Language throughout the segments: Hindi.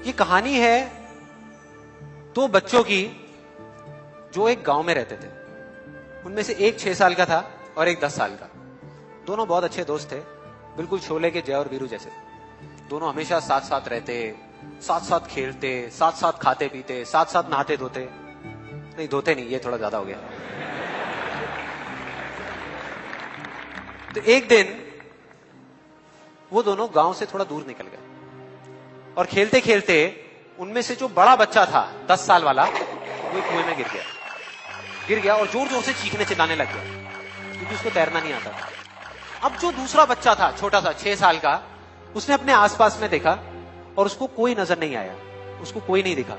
ये कहानी है दो बच्चों की जो एक गांव में रहते थे। उनमें से एक 6 साल का था और एक 10 साल का। दोनों बहुत अच्छे दोस्त थे, बिल्कुल शोले के जय और वीरू जैसे। दोनों हमेशा साथ साथ रहते, साथ साथ खेलते, साथ साथ खाते पीते, साथ साथ नहाते धोते। नहीं धोते नहीं, ये थोड़ा ज्यादा हो गया। तो एक दिन वो दोनों गांव से थोड़ा दूर निकल गए और खेलते खेलते उनमें से जो बड़ा बच्चा था 10 साल वाला, वो कुएं में गिर गया और जोर जोर से चीखने चिल्लाने लग गया क्योंकि उसको तैरना नहीं आता था। अब जो दूसरा बच्चा था छोटा सा 6 साल का, उसने अपने आसपास में देखा और उसको कोई नजर नहीं आया, उसको कोई नहीं दिखा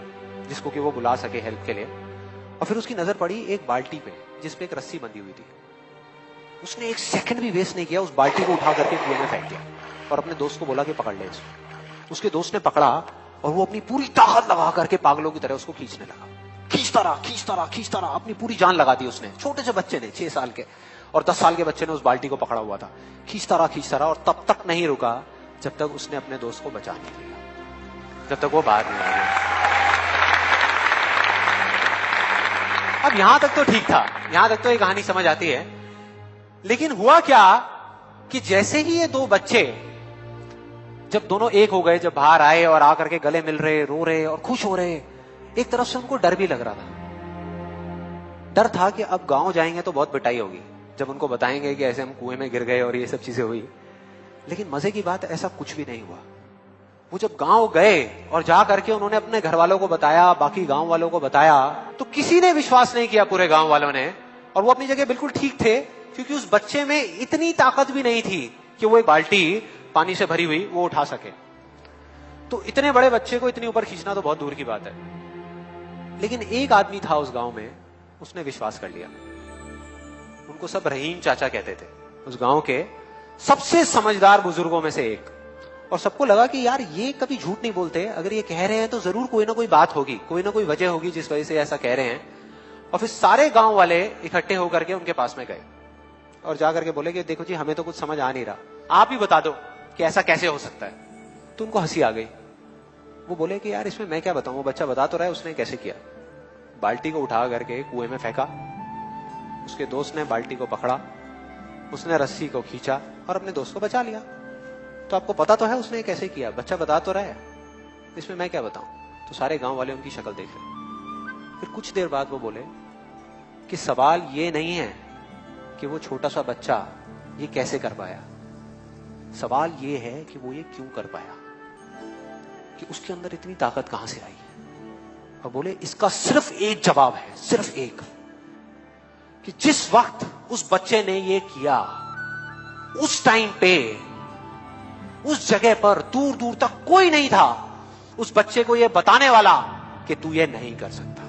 जिसको कि वो बुला सके हेल्प के लिए। और फिर उसकी नजर पड़ी एक बाल्टी पे जिसपे एक रस्सी बंधी हुई थी। उसने एक सेकंड भी वेस्ट नहीं किया, उस बाल्टी को उठा करके कुएं में फेंक दिया और अपने दोस्त को बोला कि पकड़ ले इसको। उसके दोस्त ने पकड़ा और वो अपनी पूरी ताकत लगा करके पागलों की तरह उसको खींचने लगा। खींचता रहा, अपनी पूरी जान लगा दी उसने। छोटे से बच्चे ने, 6 साल के और 10 साल के बच्चे ने उस बाल्टी को पकड़ा हुआ था। खींचता रहा और तब तक नहीं रुका जब तक उसने अपने दोस्त को बचा नहीं लिया, जब तक वो बाहर नहीं आ गया। अब यहां तक तो ठीक था, यहां तक तो ये कहानी समझ आती है। लेकिन हुआ क्या कि जैसे ही ये दो बच्चे जब दोनों एक हो गए, जब बाहर आए और आकर के गले मिल रहे, रो रहे और खुश हो रहे, एक तरफ से उनको डर भी लग रहा था। डर था कि अब गांव जाएंगे तो बहुत पिटाई होगी जब उनको बताएंगे कि ऐसे हम कुएं में गिर गए और ये सब चीजें हुई। लेकिन मजे की बात, ऐसा कुछ भी नहीं हुआ। वो जब गांव गए और जा करके उन्होंने अपने घर वालों को बताया, बाकी गांव वालों को बताया, तो किसी ने विश्वास नहीं किया, पूरे गांव वालों ने। और वो अपनी जगह बिल्कुल ठीक थे क्योंकि उस बच्चे में इतनी ताकत भी नहीं थी कि वो एक बाल्टी पानी से भरी हुई वो उठा सके। तो इतने बड़े बच्चे को इतनी ऊपर खींचना तो बहुत दूर की बात है। लेकिन एक आदमी था उस गांव में, उसने विश्वास कर लिया। उनको सब रहीम चाचा कहते थे, उस गांव के सबसे समझदार बुजुर्गों में से एक। और सबको लगा कि यार ये कभी झूठ नहीं बोलते, अगर ये कह रहे हैं तो जरूर कोई ना कोई बात होगी, कोई ना कोई वजह होगी जिस वजह से ऐसा कह रहे हैं। और फिर सारे गांव वाले इकट्ठे होकर के उनके पास में गए और जाकर के बोले कि देखो जी, हमें तो कुछ समझ आ नहीं रहा, आप ही बता दो कि ऐसा कैसे हो सकता है। तो उनको हंसी आ गई। वो बोले कि यार इसमें मैं क्या बताऊं, वो बच्चा बता तो रहा है उसने कैसे किया। बाल्टी को उठा करके कुएं में फेंका, उसके दोस्त ने बाल्टी को पकड़ा, उसने रस्सी को खींचा और अपने दोस्त को बचा लिया। तो आपको पता तो है उसने कैसे किया, बच्चा बता तो रहा है, इसमें मैं क्या बताऊं। तो सारे गांव वाले उनकी शक्ल देख रहे। फिर कुछ देर बाद वो बोले कि सवाल ये नहीं है कि वो छोटा सा बच्चा ये कैसे कर पाया, सवाल ये है कि वो ये क्यों कर पाया, कि उसके अंदर इतनी ताकत कहां से आई। और बोले इसका सिर्फ एक जवाब है, सिर्फ एक, कि जिस वक्त उस बच्चे ने ये किया, उस टाइम पे उस जगह पर दूर दूर तक कोई नहीं था उस बच्चे को ये बताने वाला कि तू ये नहीं कर सकता।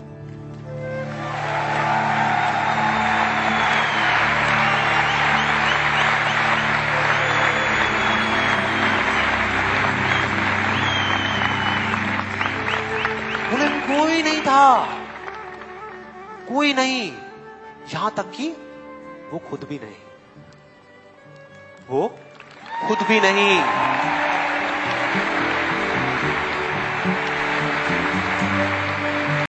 बोले कोई नहीं था, कोई नहीं, यहां तक कि वो खुद भी नहीं, वो खुद भी नहीं।